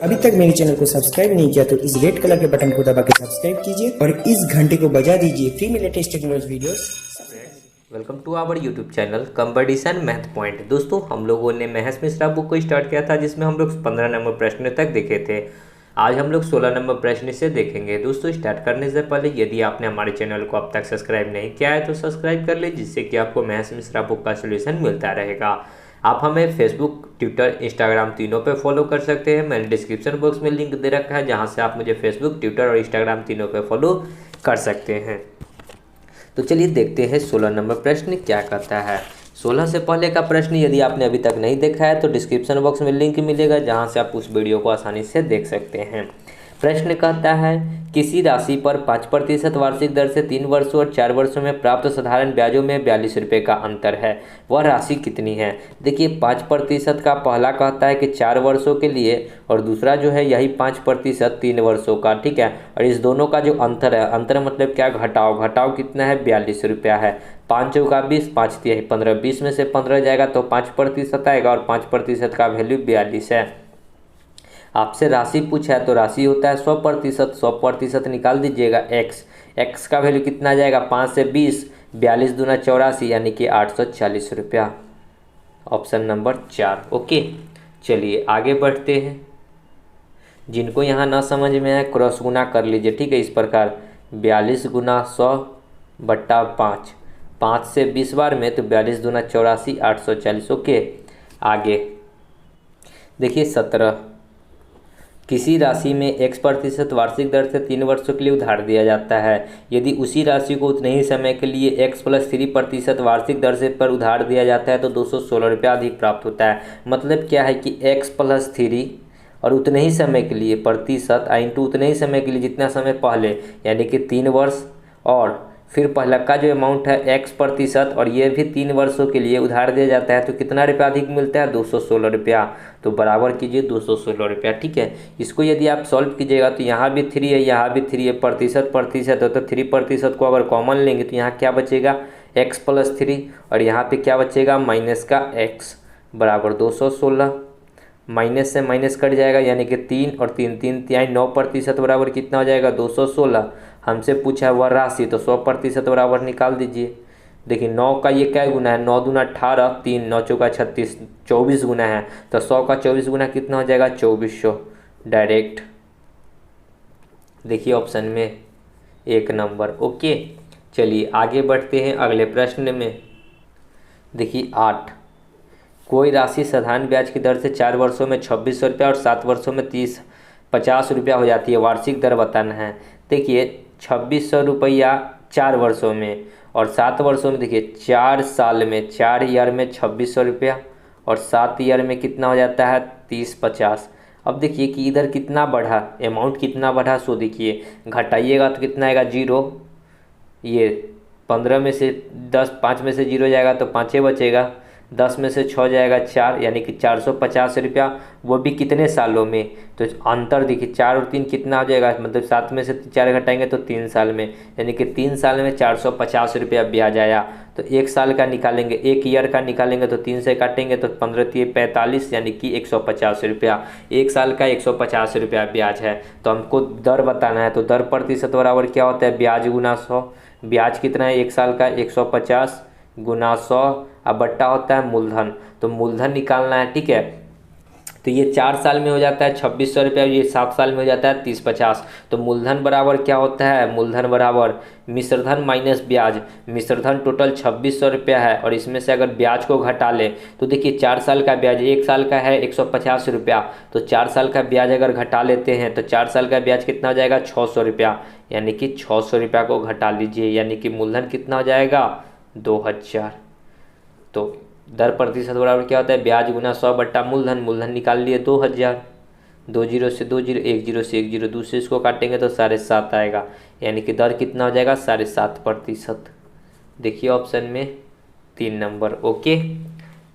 अभी तक मेरे चैनल को सब्सक्राइब नहीं किया तो इस रेड कलर के बटन को दबा के सब्सक्राइब कीजिए और इस घंटे को बजा दीजिए फ्री में latest technology videos. Welcome to our YouTube channel competition math point. दोस्तों, हम लोगों ने महेश मिश्रा बुक को स्टार्ट किया था जिसमें हम लोग 15 नंबर प्रश्न तक देखे थे। आज हम लोग 16 नंबर प्रश्न से देखेंगे। दोस्तों, स्टार्ट करने से पहले यदि आपने हमारे चैनल को अब तक सब्सक्राइब नहीं किया है तो सब्सक्राइब कर ले, जिससे कि आपको महेश मिश्रा बुक का सोल्यूशन मिलता रहेगा। आप हमें फेसबुक, ट्विटर, इंस्टाग्राम तीनों पे फॉलो कर सकते हैं। मैंने डिस्क्रिप्शन बॉक्स में लिंक दे रखा है जहां से आप मुझे फेसबुक, ट्विटर और इंस्टाग्राम तीनों पे फॉलो कर सकते हैं। तो चलिए देखते हैं 16 नंबर प्रश्न क्या कहता है। 16 से पहले का प्रश्न यदि आपने अभी तक नहीं देखा है तो डिस्क्रिप्शन बॉक्स में लिंक मिलेगा जहां से आप उस वीडियो को आसानी से देख सकते हैं। प्रश्न कहता है किसी राशि पर 5% वार्षिक दर से 3 वर्षों और 4 वर्षों में प्राप्त साधारण ब्याजों में 42 रुपये का अंतर है, वह राशि कितनी है। देखिए, 5% का पहला कहता है कि 4 वर्षों के लिए और दूसरा जो है यही 5% 3 वर्षों का, ठीक है। और इस दोनों का जो अंतर है, अंतर मतलब क्या, घटाव कितना है, 42 रुपया है। 5 चौका 20, 5 तिहाई 15, 20 में से 15 जाएगा तो 5% आएगा और 5% का वैल्यू 42 है। आपसे राशि पूछा है तो राशि होता है 100%, 100% निकाल दीजिएगा एक्स का वैल्यू कितना जाएगा, 5 से 20, 42 दूना 84 यानी कि 840 रुपया। Option number 4। ओके, चलिए आगे बढ़ते हैं। जिनको यहाँ ना समझ में आए क्रॉस गुना कर लीजिए, ठीक है। इस प्रकार 42 गुना 100 बट्टा 5, 5 से 20 बार में तो 42 दूना 84, 840। ओके, आगे देखिए 17। किसी राशि में x% वार्षिक दर से 3 वर्षों के लिए उधार दिया जाता है। यदि उसी राशि को उतने ही समय के लिए x+3% वार्षिक दर से पर उधार दिया जाता है तो 216 रुपया अधिक प्राप्त होता है। मतलब क्या है कि x+3 और उतने ही समय के लिए प्रतिशत इंटू उतने ही समय के लिए जितना समय पहले, यानी कि 3 वर्ष, और फिर पहला का जो अमाउंट है x% और ये भी 3 वर्षों के लिए उधार दिया जाता है तो कितना रुपया अधिक मिलता है, 216 रुपया। तो बराबर कीजिए 216 रुपया, ठीक है। इसको यदि आप सॉल्व कीजिएगा तो यहाँ भी 3 है, यहाँ भी 3 है, प्रतिशत है तो 3% को अगर कॉमन लेंगे तो यहाँ क्या बचेगा, x+3 और यहाँ पे क्या बचेगा, माइनस का x बराबर 216। माइनस से माइनस कट जाएगा यानी कि 3 और 3 3 तिहाई 9% बराबर कितना हो जाएगा, 216। हमसे पूछा है वह राशि तो 100% बराबर निकाल दीजिए। देखिए 9 का ये क्या गुना है, 9 दूना 18, 3 9 चौका 36, 24 गुना है तो 100 का 24 गुना कितना हो जाएगा, 2400 डायरेक्ट। देखिए ऑप्शन में 1 नंबर। ओके, चलिए आगे बढ़ते हैं अगले प्रश्न में। देखिए 8। कोई राशि साधारण ब्याज की दर से 4 वर्षों में 2600 रुपया और 7 वर्षों में 50 रुपया हो जाती है, वार्षिक दर बताना है। देखिए 2600 रुपया 4 वर्षों में और 7 वर्षों में, देखिए 4 साल में, 4 ईयर में 2600 रुपया और 7 ईयर में कितना हो जाता है, 30-50। अब देखिए कि इधर कितना बढ़ा, अमाउंट कितना बढ़ा, सो देखिए घटाइएगा तो कितना आएगा, 0। ये 15 में से 10, 5 में से 0 जाएगा तो 5 बचेगा, 10 में से 6 जाएगा 4 यानी कि 450 रुपया, वो भी कितने सालों में। तो अंतर देखिए 4 और 3 कितना हो जाएगा, मतलब 7 में से 4 घटाएंगे तो 3 साल में, यानी कि 3 साल में 450 रुपया ब्याज आया। तो 1 साल का निकालेंगे, 1 ईयर का निकालेंगे तो 3 से काटेंगे तो 15 3 45 यानी कि 150 रुपया। 1 साल का 150 रुपया ब्याज है। तो हमको दर बताना है तो दर प्रतिशत बराबर क्या होता है, ब्याज गुना 100। ब्याज कितना है 1 साल का, 150 गुना 100 अब बट्टा होता है मूलधन, तो मूलधन निकालना है, ठीक है। तो ये 4 साल में हो जाता है 2600 रुपया, ये 7 साल में हो जाता है 30-50। तो मूलधन बराबर क्या होता है, मूलधन बराबर मिश्रधन माइनस ब्याज। मिश्रधन टोटल 2600 रुपया है और इसमें से अगर ब्याज को घटा ले तो देखिए 4 साल का ब्याज, 1 साल का है 150 रुपया, तो 4 साल का ब्याज अगर घटा लेते हैं तो 4 साल का ब्याज कितना हो जाएगा, 600 रुपया, यानी कि 600 रुपया को घटा लीजिए यानी कि मूलधन कितना हो जाएगा, 2000। तो दर प्रतिशत बराबर क्या होता है, ब्याज गुना 100 बट्टा मूलधन। मूलधन निकाल लिए 2000, 2 जीरो से 2 जीरो, 1 जीरो से 1 जीरो, दूसरे इसको काटेंगे तो 7.5 आएगा, यानी कि दर कितना हो जाएगा, 7.5%। देखिए ऑप्शन में 3 नंबर। ओके,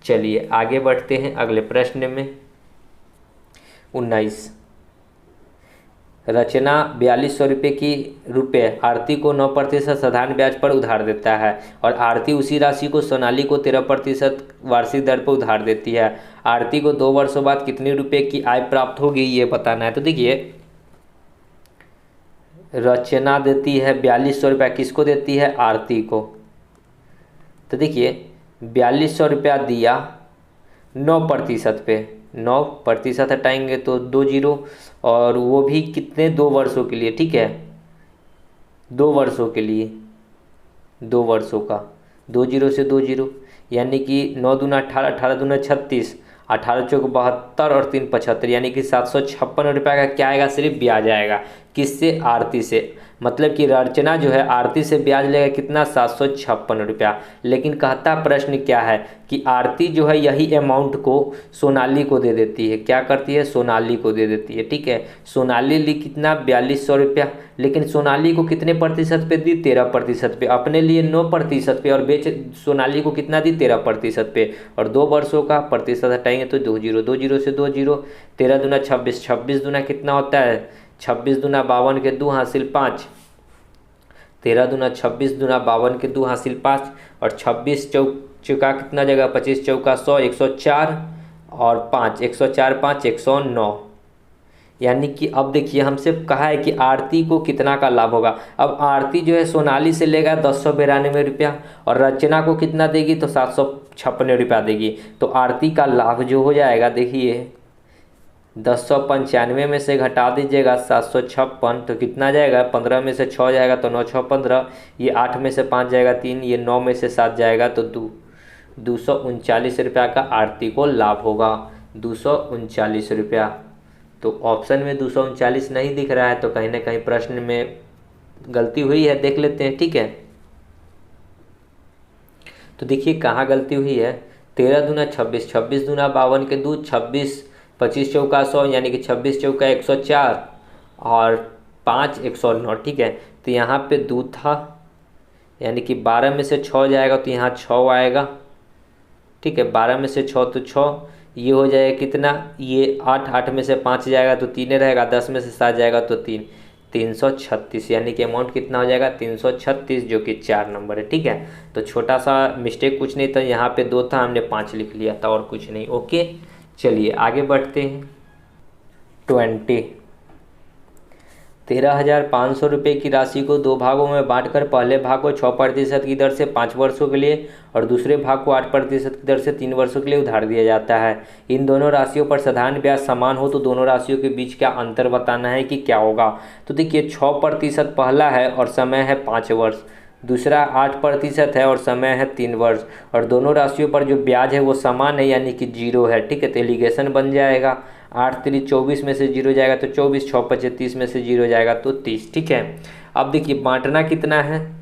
चलिए आगे बढ़ते हैं अगले प्रश्न में। 19। रचना 4200 रुपये की आरती को 9% साधारण ब्याज पर उधार देता है और आरती उसी राशि को सोनाली को 13% वार्षिक दर पर उधार देती है। आरती को 2 वर्षों बाद कितने रुपए की आय प्राप्त होगी ये बताना है। तो देखिए रचना देती है 4200 रुपया, किसको देती है? आरती को। तो देखिए 4200 रुपया दिया 9% पे, 9% हटाएंगे तो 2 जीरो, और वो भी कितने? 2 वर्षों के लिए, ठीक है, 2 वर्षों के लिए, 2 वर्षों का, 2 जीरो से 2 जीरो, यानी कि 9 दूना 18, 18 दूना 36, 18 चौक 72 और 3 75, यानी कि 756 रुपये का क्या आएगा? सिर्फ ब्याज आएगा। किससे? आरती से। मतलब कि रचना जो है आरती से ब्याज लेगा कितना? 756 रुपया। लेकिन कहता प्रश्न क्या है कि आरती जो है यही अमाउंट को सोनाली को दे देती है। क्या करती है? सोनाली को दे देती है, ठीक है। सोनाली ली कितना? 4200 रुपया, लेकिन सोनाली को कितने प्रतिशत पे दी? 13% पे। अपने लिए 9% पे, और बेच सोनाली को कितना दी? 13% पे। और 2 वर्षों का प्रतिशत हटाएंगे तो 2 जीरो, 2 जीरो से 2 जीरो, 13 दूना 26, 26 दूना कितना होता है? 26 दूना 52 के 2 हासिल 5, 13 दूना 26 दूना 52 के 2 हासिल 5, और 26 चौका कितना जगह? 25 चौका 100, 104 और 5, 104 5 109। यानी कि अब देखिए हमसे कहा है कि आरती को कितना का लाभ होगा। अब आरती जो है सोनाली से लेगा 1092 रुपया, और रचना को कितना देगी? तो 756 रुपया देगी। तो आरती का लाभ जो हो जाएगा, देखिए 1095 में से घटा दीजिएगा 756, तो कितना जाएगा? 15 में से 6 जाएगा तो 9 6 15, ये 8 में से 5 जाएगा 3, ये 9 में से 7 जाएगा तो 239 रुपया का आरती को लाभ होगा। 239 रुपया। तो ऑप्शन में 239 नहीं दिख रहा है, तो कहीं ना कहीं प्रश्न में गलती हुई है, देख लेते हैं, ठीक है। तो देखिए कहाँ गलती हुई है। 13 दूना 26, 26 दूना 52 के 2, 26 25 चौका 100, यानी कि 26 चौका 104 और 5 109, ठीक है। तो यहाँ पे 2 था, यानी कि 12 में से 6 जाएगा तो यहाँ 6 आएगा, ठीक है। 12 में से 6 तो 6, ये हो जाएगा कितना? ये 8, 8 में से 5 जाएगा तो 3 रहेगा, 10 में से 7 जाएगा तो 3, 336, यानी कि अमाउंट कितना हो जाएगा? 336, जो कि 4 नंबर है, ठीक है। तो छोटा सा मिस्टेक कुछ नहीं था, यहाँ पे 2 था, हमने 5 लिख लिया था और कुछ नहीं। ओके, चलिए आगे बढ़ते हैं। 20, 13,500 रुपये की राशि को 2 भागों में बांटकर पहले भाग को 6% की दर से 5 वर्षों के लिए और दूसरे भाग को 8% की दर से 3 वर्षों के लिए उधार दिया जाता है। इन दोनों राशियों पर साधारण ब्याज समान हो तो दोनों राशियों के बीच का अंतर बताना है कि क्या होगा। तो देखिए 6% पहला है और समय है 5 वर्ष, दूसरा 8% है और समय है 3 वर्ष, और दोनों राशियों पर जो ब्याज है वो समान है, यानी कि 0 है, ठीक है। तो एलिगेशन बन जाएगा। 8 3 24 में से 0 जाएगा तो 24, 6 5 30 में से 0 जाएगा तो 30, ठीक है। अब देखिए बांटना कितना है,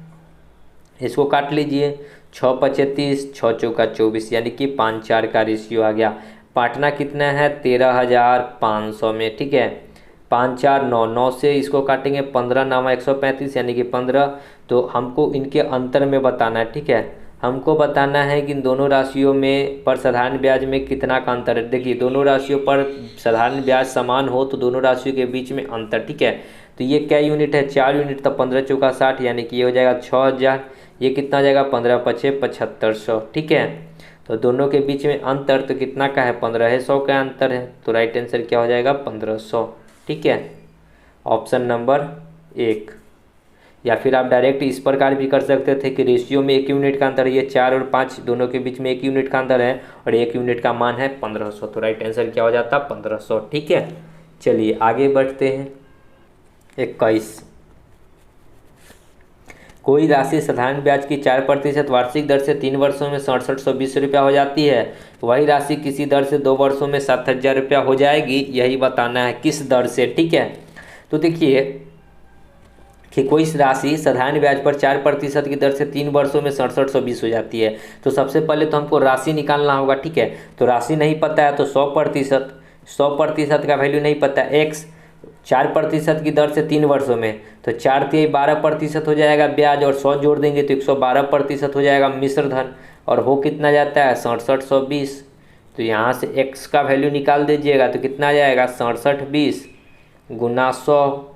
इसको काट लीजिए। 6 5 30, 6 चौका 24, यानी कि 5 4 का रेशियो आ गया। बांटना कितना है? 13,500 में, ठीक है। 5 4 9, 9 से इसको काटेंगे 15 नामा 135, यानी कि 15। तो हमको इनके अंतर में बताना है, ठीक है। हमको बताना है कि इन दोनों राशियों में पर साधारण ब्याज में कितना का अंतर है। देखिए दोनों राशियों पर साधारण ब्याज समान हो तो दोनों राशियों के बीच में अंतर, ठीक है। तो ये क्या यूनिट है? 4 यूनिट, तो 15 चौका 60, यानी कि ये हो जाएगा 6000। ये कितना जाएगा? 15 5 7500, ठीक है। तो दोनों के बीच में अंतर तो कितना का है? 1500 का अंतर है। तो राइट आंसर क्या हो जाएगा? 1500, ठीक है। Option number 1। या फिर आप डायरेक्ट इस प्रकार भी कर सकते थे कि रेशियो में 1 यूनिट का अंतर है, ये 4 और 5 दोनों के बीच में 1 यूनिट का अंतर है और 1 यूनिट का मान है 1500। तो राइट आंसर क्या हो जाता? 1500, ठीक है। चलिए आगे बढ़ते हैं। 21, कोई राशि साधारण ब्याज की 4% वार्षिक दर से 3 वर्षों में 6720 रुपया हो जाती है, वही राशि किसी दर से 2 वर्षों में 7000 रुपया हो जाएगी, यही बताना है किस दर से, ठीक है। तो देखिए कि कोई राशि साधारण ब्याज पर 4% की दर से 3 वर्षों में 6720 हो जाती है। तो सबसे पहले तो हमको राशि निकालना होगा, ठीक है। तो राशि नहीं पता है तो 100% का वैल्यू नहीं पता है। x 4% की दर से 3 वर्षों में, तो 4 3 12% हो जाएगा ब्याज, और 100 जोड़ देंगे तो 112% हो जाएगा मिश्र धन, और हो कितना जाता है? 6720। तो यहाँ से x का वैल्यू निकाल दीजिएगा तो कितना आ जाएगा? 6720 गुना 100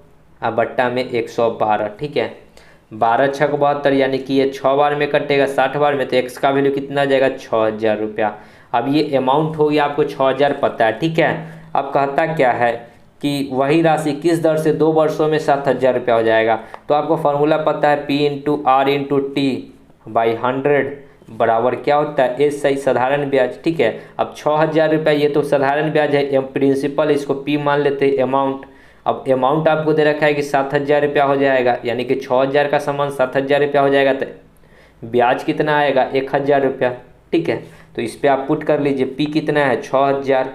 बट्टा में 112, ठीक है। 12 6 72, यानी कि ये 6 बार में कटेगा, 60 बार में, तो x का वैल्यू कितना आ जाएगा? 6000 रुपया। अब ये अमाउंट हो गया आपको 6000 पता है, ठीक है। अब कहता क्या है कि वही राशि किस दर से 2 वर्षों में 7000 रुपया हो जाएगा। तो आपको फार्मूला पता है P into R into T by 100 बराबर क्या होता है एस आई साधारण ब्याज, ठीक है। अब 6000 रुपया ये तो साधारण ब्याज है, प्रिंसिपल इसको P मान लेते हैं अमाउंट। अब अमाउंट आपको दे रखा है कि 7000 रुपया हो जाएगा, यानी कि 6000 का सामान 7000 रुपया हो जाएगा, तो ब्याज कितना आएगा 1000 रुपया, ठीक है। तो इस पर आप पुट कर लीजिए P कितना है 6000,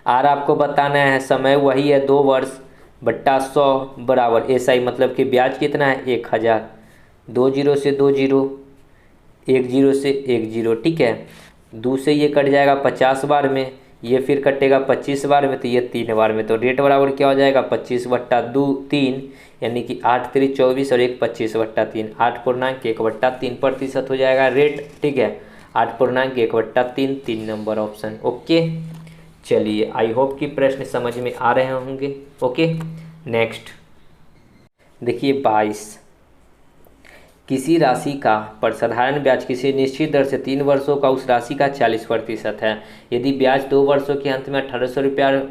आर आपको बताना है समय वही है 2 वर्ष बट्टा 100 बराबर एस आई मतलब कि ब्याज कितना है 1000, 2 जीरो से 2 जीरो, 1 जीरो से 1 जीरो, ठीक है। 2 से ये कट जाएगा 50 बार में, ये फिर कटेगा 25 बार में, तो ये 3 बार में, तो रेट बराबर क्या हो जाएगा 25/3 यानी कि 8 3 24 और 1 25/3 8.1/3% हो जाएगा रेट, ठीक है। 8.1/3 3 नंबर ऑप्शन, ओके। चलिए आई होप कि प्रश्न समझ में आ रहे होंगे, ओके। नेक्स्ट देखिए 22, किसी राशि का पर साधारण ब्याज किसी निश्चित दर से 3 वर्षों का उस राशि का 40% है। यदि ब्याज 2 वर्षों के अंत में 1800 रुपया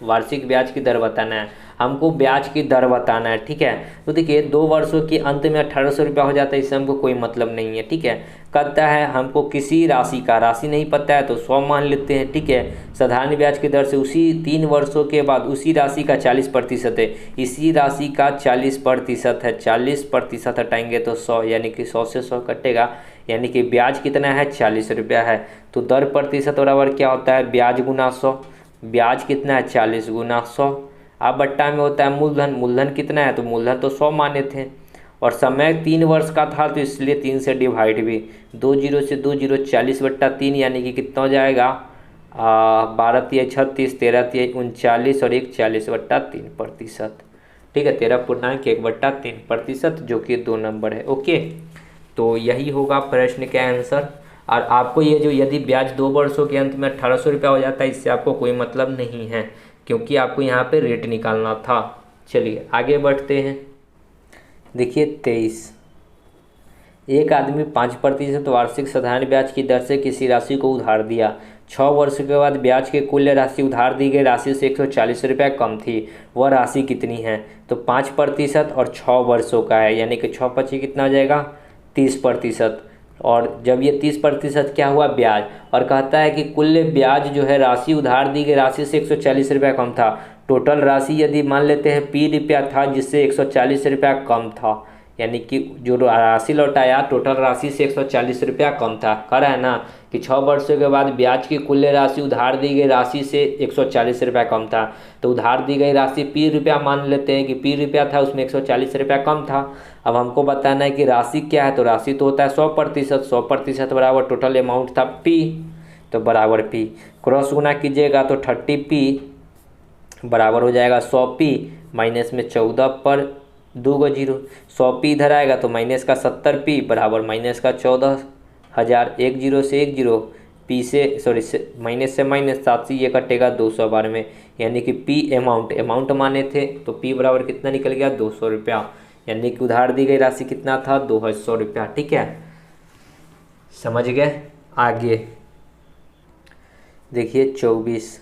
वार्षिक ब्याज की दर बताना है, हमको ब्याज की दर बताना है, ठीक है। तो देखिए 2 वर्षों के अंत में 1800 रुपया हो जाता है, इससे हमको कोई मतलब नहीं है, ठीक है। कहता है हमको किसी राशि का, राशि नहीं पता है तो 100 मान लेते हैं, ठीक है। साधारण ब्याज की दर से उसी 3 वर्षों के बाद उसी राशि का 40% है, इसी राशि का 40% है, 40% हटाएंगे तो 100, यानी कि 100 से 100 कटेगा, यानी कि ब्याज कितना है 40 रुपया है। तो दर प्रतिशत बराबर क्या होता है ब्याज गुना 100, ब्याज कितना है 40 गुना 100। अब बट्टा में होता है मूलधन, मूलधन कितना है तो मूलधन तो 100 माने थे, और समय 3 वर्ष का था तो इसलिए 3 से डिवाइड भी, 2 जीरो से 2 जीरो 40/3 यानी कि कितना हो जाएगा 12 तिया 36, 13 तिया 39 और 1 40/3%, ठीक है। 13.1/3% जो कि 2 नंबर है, ओके। तो यही होगा प्रश्न का आंसर। और आपको ये जो यदि ब्याज 2 वर्षों के अंत में 1800 रुपया हो जाता है, इससे आपको कोई मतलब नहीं है, क्योंकि आपको यहाँ पे रेट निकालना था। चलिए आगे बढ़ते हैं। देखिए 23, एक आदमी 5% वार्षिक साधारण ब्याज की दर से किसी राशि को उधार दिया। 6 वर्ष के बाद ब्याज की कुल राशि उधार दी गई राशि से 140 रुपया कम थी, वह राशि कितनी है। तो 5% और 6 वर्षों का है, यानी कि 6 पची कितना हो जाएगा 30%, और जब ये 30% क्या हुआ ब्याज, और कहता है कि कुल ब्याज जो है राशि उधार दी गई राशि से 140 रुपया कम था। टोटल राशि यदि मान लेते हैं P रुपया था जिससे 140 रुपया कम था, यानी कि जो राशि लौटाया टोटल राशि से 140 रुपया कम था। कह रहा है ना कि 6 वर्षों के बाद ब्याज की कुल राशि उधार दी गई राशि से 140 रुपया कम था, तो उधार दी गई राशि P रुपया मान लेते हैं कि P रुपया था, उसमें 140 रुपया कम था। अब हमको बताना है कि राशि क्या है, तो राशि तो होता है 100%, 100% बराबर टोटल अमाउंट था P, तो बराबर P क्रॉस गुना कीजिएगा तो 30P बराबर हो जाएगा 100P माइनस में 14 पर 2 गो जीरो, 100P इधर आएगा तो माइनस का 70P बराबर माइनस का 14,000, 1 जीरो से 1 जीरो, P से सॉरी माइनस से माइनस 7 से ये कटेगा 200 बार में, यानी कि P अमाउंट माने थे तो P बराबर कितना निकल गया 200 रुपया, यानी कि उधार दी गई राशि कितना था 200 रुपया, ठीक है। समझ गए। आगे देखिए 24,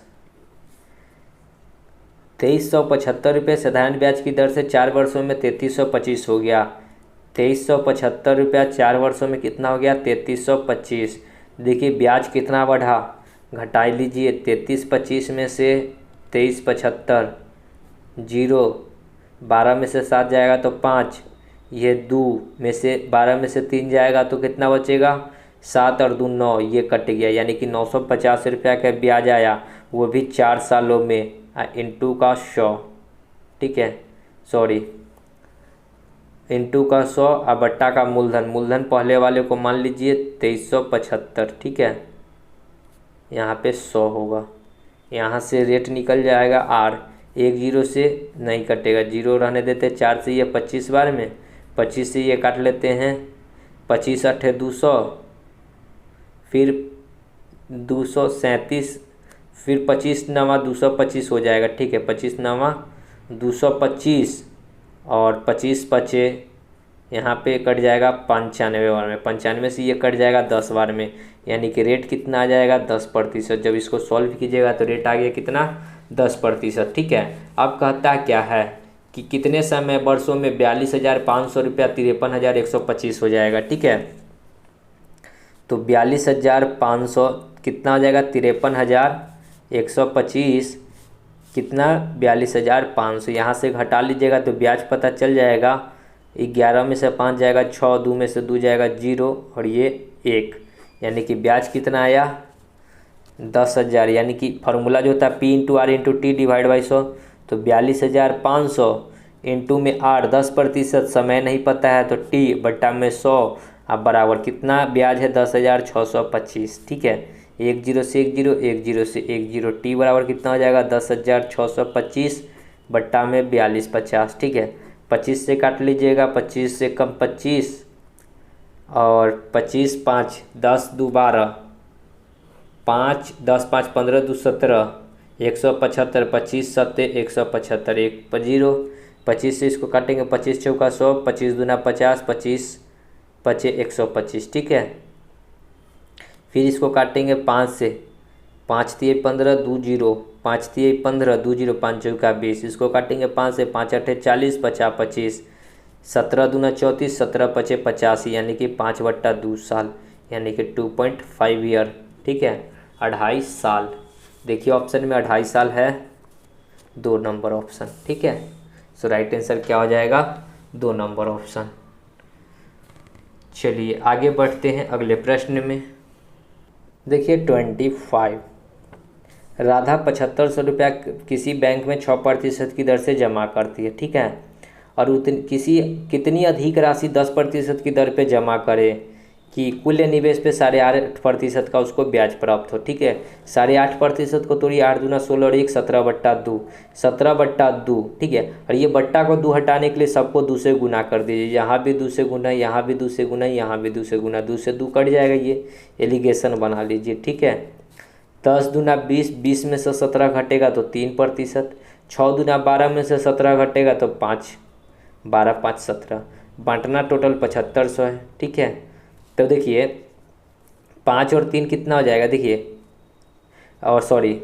2375 रुपये साधारण ब्याज की दर से 4 वर्षों में 3325 हो गया। 2375 रुपया 4 वर्षों में कितना हो गया 3325। देखिए ब्याज कितना बढ़ा, घटा लीजिए 3325 में से 2375, 0 12 में से 7 जाएगा तो 5, ये 2 में से 12 में से 3 जाएगा तो कितना बचेगा 7 और 2 9, ये कट गया, यानी कि 950 रुपया का ब्याज आया, वो भी 4 सालों में इंटू का 100, ठीक है, सॉरी इंटू का 100 और बट्टा का मूलधन पहले वाले को मान लीजिए 2375, ठीक है। यहाँ पे 100 होगा, यहाँ से रेट निकल जाएगा R, 1 जीरो से नहीं कटेगा, 0 रहने देते, 4 से ये 25 बार में, 25 से ये काट लेते हैं, 25 8 200, फिर 237, फिर 25 नवा 225 हो जाएगा, ठीक है, 25 नवा 225 और 25 बचे यहाँ पे कट जाएगा 95 बार में, 95 से ये कट जाएगा 10 बार में, यानी कि रेट कितना आ जाएगा 10%। जब इसको सॉल्व कीजिएगा तो रेट आ गया कितना 10%। ठीक है, अब कहता क्या है कि कितने समय वर्षों में 42,500 रुपया 53,125 हो जाएगा। ठीक है, तो 42,500 कितना हो जाएगा 53,125 कितना 42,500, यहाँ से घटा लीजिएगा तो ब्याज पता चल जाएगा। 11 में से 5 जाएगा 6, 2 में से 2 जाएगा 0 और ये 1, यानी कि ब्याज कितना आया 10,000। यानी कि फार्मूला जो होता है P/R/T डिवाइड बाई 100, तो 42,500 इंटू में R 10%, समय नहीं पता है तो T बट्टा में 100 अब बराबर कितना ब्याज है 10,625। ठीक है, 1 0 से 1 0, 1 0 से 1 0, T बराबर कितना हो जाएगा 10,625 बट्टा में 42,50। ठीक है, 25 से काट लीजिएगा, 25 से कम 25 और 25 5 10 2 12 5 10 5 15 2 17 175, 25 7 175, 1 0, 25 से इसको काटेंगे 25 चौका 100, 25 दूना 50, 25 पचे 125। ठीक है, फिर इसको काटेंगे 5 से, 5 तिये 15 2 0, 5 तिये 15 2 0, 5 चौका 20, इसको काटेंगे 5 से, 5 8 40, 50 25, 17 दूना 34, 17 पचे 85, यानी कि 5/2 साल, यानी कि 2.5 ईयर। ठीक है, 2.5 साल। देखिए ऑप्शन में 2.5 साल है, 2 नंबर ऑप्शन। ठीक है, सो राइट आंसर क्या हो जाएगा 2 नंबर ऑप्शन। चलिए आगे बढ़ते हैं अगले प्रश्न में। देखिए 25, राधा 7,500 रुपया किसी बैंक में 6% की दर से जमा करती है। ठीक है, और कितनी अधिक राशि 10% की दर पे जमा करे कि कुल निवेश पे 8.5% का उसको ब्याज प्राप्त हो। ठीक है, 8.5% को तोड़िए, 8 दूना 16 और 1 17/2, 17/2। ठीक है, और ये बट्टा को 2 हटाने के लिए सबको 2 से गुना कर दीजिए, यहाँ भी 2 से गुना, यहाँ भी 2 से गुना, यहाँ भी 2 से गुना, 2 से 2 कट जाएगा, ये एलिगेशन बना लीजिए। ठीक है, 10 दूना 20, 20 में से 17 घटेगा तो 3%, 6 दूना 12 में से 17 घटेगा तो 5, 12 5 17, बांटना टोटल 7,500 है। ठीक है, तो देखिए 5 और 3 कितना हो जाएगा, देखिए और सॉरी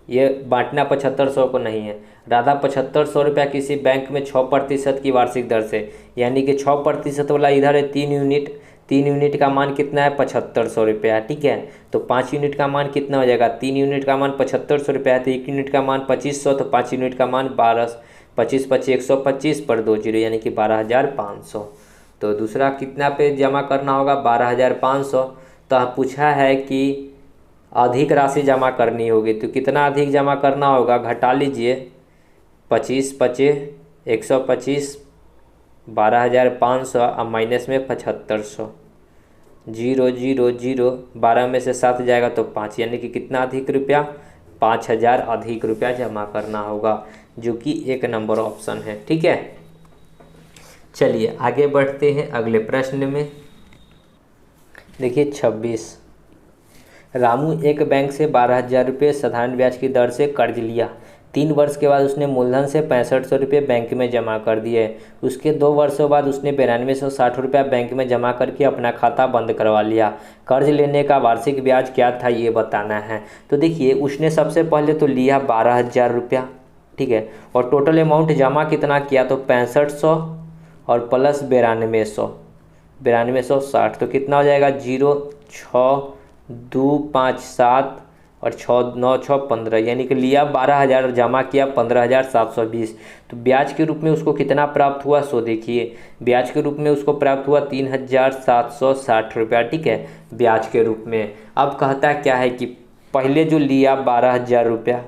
ये बांटना 7,500 को नहीं है। राधा 7,500 रुपया किसी बैंक में 6% की वार्षिक दर से, यानी कि 6% वाला इधर है 3 यूनिट, 3 यूनिट का मान कितना है 7,500 रुपया। ठीक है, तो 5 यूनिट का मान कितना हो जाएगा, 3 यूनिट का मान 7,500 रुपया है, तो 1 यूनिट का मान 2,500, तो 5 यूनिट का मान 12, 25 25 125 पर 2 0, यानी कि 12,500। तो दूसरा कितना पे जमा करना होगा 12,500। तो पूछा है कि अधिक राशि जमा करनी होगी, तो कितना अधिक जमा करना होगा, घटा लीजिए, 25 पचे 125, 12,500 और माइनस में 7,500, 0 0 0, 12 में से 7 जाएगा तो 5, यानी कि कितना अधिक रुपया 5,000 अधिक रुपया जमा करना होगा, जो कि 1 नंबर ऑप्शन है। ठीक है, चलिए आगे बढ़ते हैं अगले प्रश्न में। देखिए 26, रामू एक बैंक से 12,000 रुपये साधारण ब्याज की दर से कर्ज लिया। 3 वर्ष के बाद उसने मूलधन से 6,500 रुपये बैंक में जमा कर दिए। उसके 2 वर्षों बाद उसने 9260 रुपया बैंक में जमा करके अपना खाता बंद करवा लिया। कर्ज लेने का वार्षिक ब्याज क्या था ये बताना है। तो देखिए उसने सबसे पहले तो लिया 12,000 रुपया। ठीक है, और टोटल अमाउंट जमा कितना किया, तो 6,500 और प्लस 9260, तो कितना हो जाएगा 0 6 2 5 7 और 6 9 6 15, यानी कि लिया 12,000 और जमा किया 15,720। तो ब्याज के रूप में उसको कितना प्राप्त हुआ, सो देखिए ब्याज के रूप में उसको प्राप्त हुआ 3,760 रुपया। ठीक है, ब्याज के रूप में। अब कहता क्या है कि पहले जो लिया 12,000 रुपया,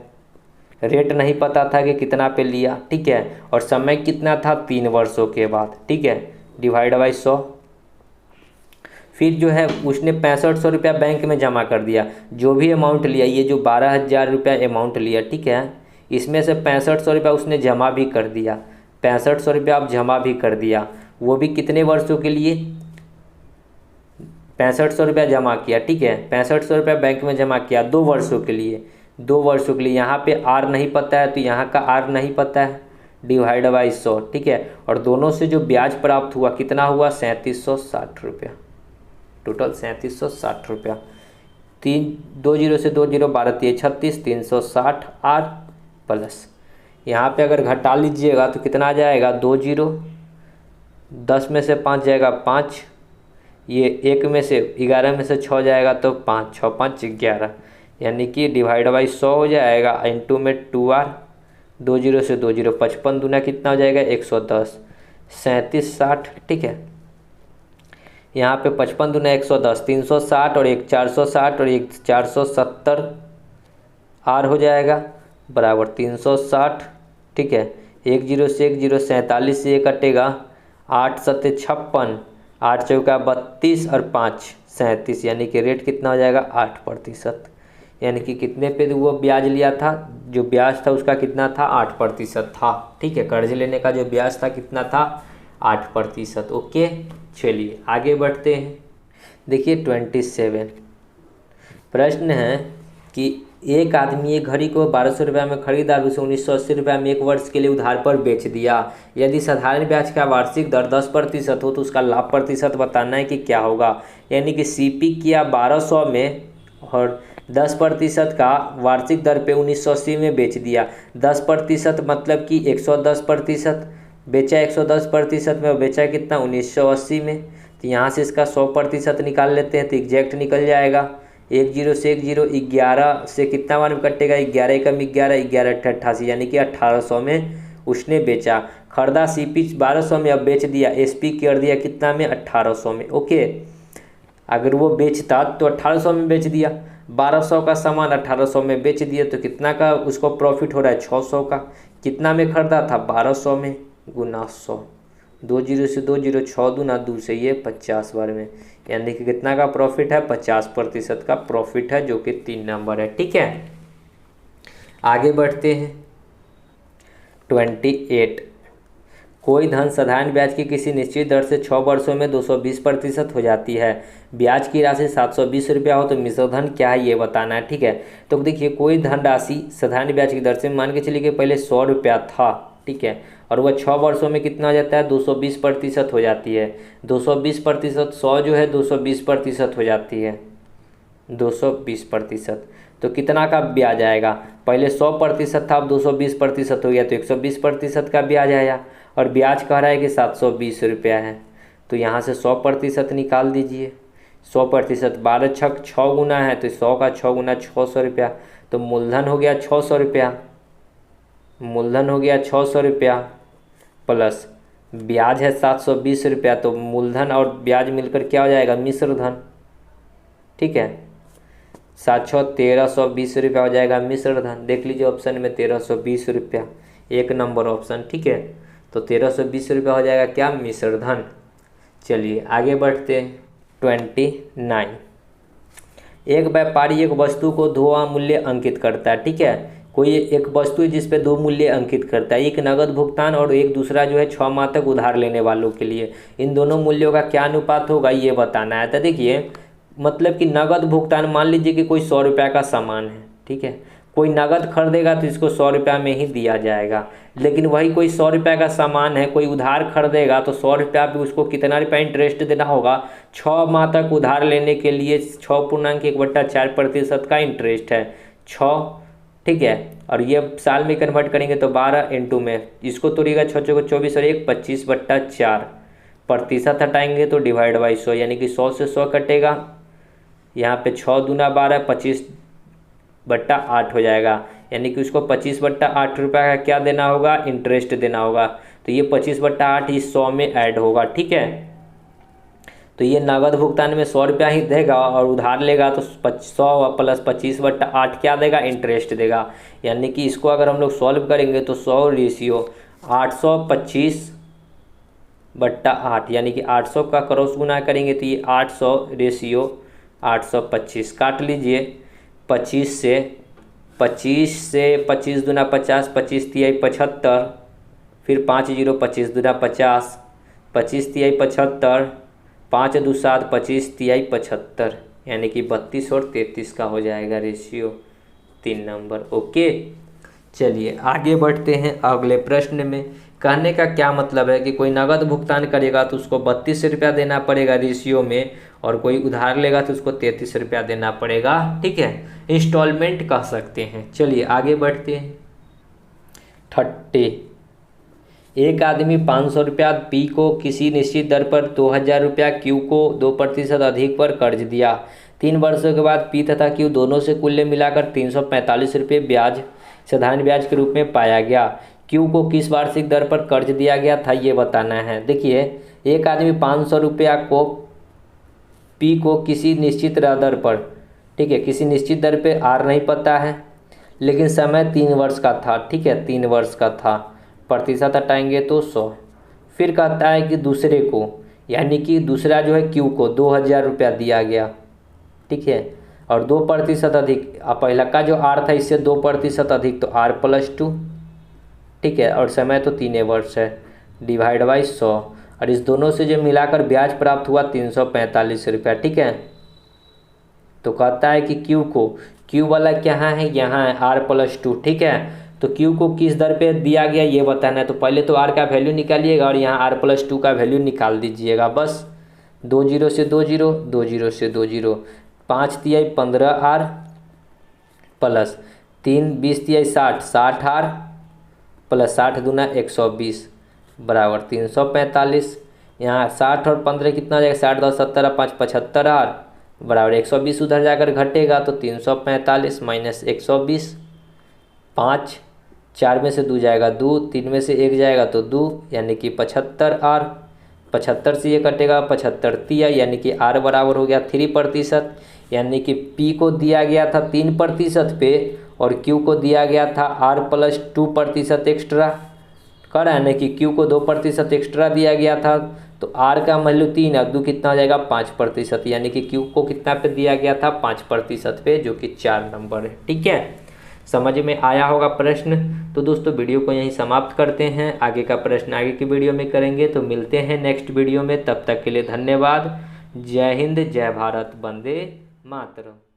रेट नहीं पता था कि कितना पे लिया। ठीक है, और समय कितना था 3 वर्षों के बाद। ठीक है, डिवाइड बाई 100। फिर जो है उसने 6,500 रुपया बैंक में जमा कर दिया। जो भी अमाउंट लिया, ये जो 12,000 रुपया अमाउंट लिया, ठीक है, इसमें से 6,500 रुपया उसने जमा भी कर दिया। 6,500 रुपया अब जमा भी कर दिया, वो भी कितने वर्षों के लिए, 6,500 रुपया जमा किया। ठीक है, 6,500 रुपया बैंक में जमा किया 2 वर्षों के लिए। 2 वर्षों के लिए यहाँ पे आर नहीं पता है, तो यहाँ का आर नहीं पता है, डिवाइड बाई 100, ठीक है। और दोनों से जो ब्याज प्राप्त हुआ कितना हुआ 3760 रुपया, टोटल 3760 रुपया। 2 जीरो से 2 जीरो 12 3 36, 360 आर प्लस यहाँ पे अगर घटा लीजिएगा तो कितना आ जाएगा 2 जीरो, 10 में से 5 जाएगा 5, ये 1 में से 11 में से 6 जाएगा तो 5, 6 5 11, यानी कि डिवाइड बाई 100 हो जाएगा, इंटू में 2r, 2 जीरो से 2 जीरो 55 दूना कितना हो जाएगा 110, 3760, ठीक है। यहाँ पे 55 दूना 110, 360 और एक 460 और एक 470 आर हो जाएगा बराबर 360, ठीक है। 1 जीरो से 1 जीरो 47 से ये कटेगा, 8 सत्ते 56, 8 चौका 32 और 5 37, यानी कि रेट कितना हो जाएगा 8%, यानी कि कितने पे वो ब्याज लिया था, जो ब्याज था उसका कितना था 8% था, ठीक है। कर्ज लेने का जो ब्याज था कितना था 8%, ओके। चलिए आगे बढ़ते हैं। देखिए 27 प्रश्न है कि एक आदमी एक घड़ी को 1200 रुपये में खरीदा और उसे 1980 रुपये में 1 वर्ष के लिए उधार पर बेच दिया। यदि साधारण ब्याज का वार्षिक दर 10% हो तो उसका लाभ प्रतिशत बताना है कि क्या होगा। यानी कि सीपी किया 1200 में और 10% का वार्षिक दर पे 1980 में बेच दिया। 10% मतलब कि 110%, बेचा 110% में और बेचा कितना 1980 में। तो यहाँ से इसका 100% निकाल लेते हैं तो एग्जैक्ट निकल जाएगा। 1 जीरो से 1 जीरो 11 से कितना मान कटेगा 11 कम 11, 11 88, यानी कि 1800 में उसने बेचा। खरीदा सीपी 1200 में, अब बेच दिया एसपी कर दिया कितना में 1800 में, ओके। अगर वो बेचता तो 1800 में बेच दिया, 1200 का सामान 1800 में बेच दिया तो कितना का उसको प्रॉफिट हो रहा है 600 का। कितना में खरीदा था 1200 में, गुना 100, 2 जीरो से 2 जीरो 6 दूना 2 से ये 50 बार में, यानी कि कितना का प्रॉफिट है 50% का प्रॉफिट है, जो कि 3 नंबर है, ठीक है। आगे बढ़ते हैं 28 कोई धन साधारण ब्याज की किसी निश्चित दर से 6 वर्षों में 220% हो जाती है। ब्याज की राशि 720 रुपया हो तो मिश्र धन क्या है ये बताना है, ठीक है। तो देखिए कोई धन राशि साधारण ब्याज की दर से मान के चलिए कि पहले 100 रुपया था, ठीक है, और वह 6 वर्षों में कितना हो जाता है 220% हो जाती है। 220%, 100 जो है 220% हो जाती है, 220%। तो कितना का ब्याज आएगा, पहले 100% था अब 220% हो गया तो 120% का ब्याज आया। और ब्याज कह रहा है कि 720 रुपया है, तो यहाँ से 100% निकाल दीजिए। 100% 12 छक 6 गुना है तो 100 का 6 गुना 600 रुपया, तो मूलधन हो गया 600 रुपया, मूलधन हो गया 600 रुपया प्लस ब्याज है 720 रुपया, तो मूलधन और ब्याज मिलकर क्या हो जाएगा मिश्र धन, ठीक है। 7 6 1320 रुपया हो जाएगा मिश्र धन। देख लीजिए ऑप्शन में 1320 रुपया 1 नंबर ऑप्शन, ठीक है। तो 1320 रुपया हो जाएगा क्या मिश्र धन। चलिए आगे बढ़ते हैं 29 एक व्यापारी एक वस्तु को 2 मूल्य अंकित करता है, ठीक है। कोई एक वस्तु है जिस पे 2 मूल्य अंकित करता है, एक नगद भुगतान और एक दूसरा जो है 6 माह तक उधार लेने वालों के लिए। इन दोनों मूल्यों का क्या अनुपात होगा ये बताना है। तो देखिए मतलब कि नगद भुगतान, मान लीजिए कि कोई 100 रुपया का सामान है, ठीक है, कोई नगद खरीदेगा तो इसको 100 रुपया में ही दिया जाएगा। लेकिन वही कोई 100 रुपया का सामान है, कोई उधार खरीदेगा तो 100 रुपया पे उसको कितना रुपया इंटरेस्ट देना होगा 6 माह तक उधार लेने के लिए 6.1/4% का इंटरेस्ट है 6, ठीक है। और ये साल में कन्वर्ट करेंगे तो 12 इंटू में इसको तोड़िएगा 6 चौको 24 और 1 25/4 हटाएंगे तो डिवाइड बाई 100, यानी कि 100 से 100 कटेगा। यहाँ पे 6 दूना 12 25/8 हो जाएगा, यानी कि उसको 25/8 रुपया का क्या देना होगा इंटरेस्ट देना होगा। तो ये 25/8 इस 100 में ऐड होगा, ठीक है। तो ये नगद भुगतान में 100 रुपया ही देगा और उधार लेगा तो 100 प्लस 25/8 क्या देगा इंटरेस्ट देगा। यानी कि इसको अगर हम लोग सॉल्व करेंगे तो 100 रेशियो 825/8, यानी कि 800 का क्रॉस गुना करेंगे तो ये 800 रेशियो 825 काट लीजिए। 25 से 25 दूना 50, 25 तिहाई 75, फिर 5 जीरो 25 दूना 50, 25 तिहाई 75, 5 दू 7, 25 तिहाई 75, यानी कि 32 और 33 का हो जाएगा रेशियो 3 नंबर, ओके। चलिए आगे बढ़ते हैं अगले प्रश्न में। कहने का क्या मतलब है कि कोई नगद भुगतान करेगा तो उसको 32 रुपया देना पड़ेगा रेशियो में, और कोई उधार लेगा तो उसको 33 रुपया देना पड़ेगा। ठीक है, इंस्टॉलमेंट कह सकते हैं। चलिए आगे बढ़ते हैं। 30, एक आदमी 500 रुपया पी को किसी निश्चित दर पर 2000 रुपया क्यू को 2% अधिक पर कर्ज दिया। 3 वर्षों के बाद पी तथा क्यू दोनों से कुल मिलाकर 345 रुपये ब्याज साधारण ब्याज के रूप में पाया गया। क्यू को किस वार्षिक दर पर कर्ज दिया गया था ये बताना है। देखिए, एक आदमी 500 रुपया को पी को किसी निश्चित दर पर, ठीक है, किसी निश्चित दर पे आर नहीं पता है, लेकिन समय 3 वर्ष का था। ठीक है, 3 वर्ष का था, प्रतिशत हटाएंगे तो 100। फिर कहता है कि दूसरे को, यानी कि दूसरा जो है क्यू को 2000 रुपया दिया गया। ठीक है, और 2% अधिक, पहला का जो आर था इससे 2% अधिक तो आर प्लस 2। ठीक है, और समय तो 3 वर्ष है, डिवाइड बाई 100, और इस दोनों से जो मिलाकर ब्याज प्राप्त हुआ 345 रुपया। ठीक है, तो कहता है कि क्यू को, क्यू वाला क्या है, यहाँ है आर प्लस 2। ठीक है, तो क्यू को किस दर पे दिया गया ये बताना है। तो पहले तो आर का वैल्यू निकालिएगा और यहाँ आर प्लस 2 का वैल्यू निकाल दीजिएगा। बस 2 0 से 2 0, 2 0 से 2 0, 5 तिहाई 15 आर प्लस 3 20 तिहाई 60, 60 आर प्लस 60 दूना 120 बराबर 345। यहाँ 60 और 15 कितना हो जाएगा, 60 10 70 5 75 आर बराबर 120, उधर जाकर घटेगा तो 345 माइनस 120। 5 4 में से 2 जाएगा 2, 3 में से 1 जाएगा तो 2, यानी कि 75 आर। 75 से ये कटेगा 75 तिया, यानी कि आर बराबर हो गया 3%, यानी कि पी को दिया गया था 3% पे और क्यू को दिया गया था आर प्लस 2% एक्स्ट्रा। कर है ना कि क्यू को 2% एक्स्ट्रा दिया गया था, तो आर का वैल्यू 3 और 2 कितना हो जाएगा 5%, यानी कि क्यू को कितना पे दिया गया था 5% पे, जो कि 4 नंबर है। ठीक है, समझ में आया होगा प्रश्न। तो दोस्तों वीडियो को यहीं समाप्त करते हैं, आगे का प्रश्न आगे की वीडियो में करेंगे। तो मिलते हैं नेक्स्ट वीडियो में, तब तक के लिए धन्यवाद। जय हिंद, जय भारत, वंदे मातरम।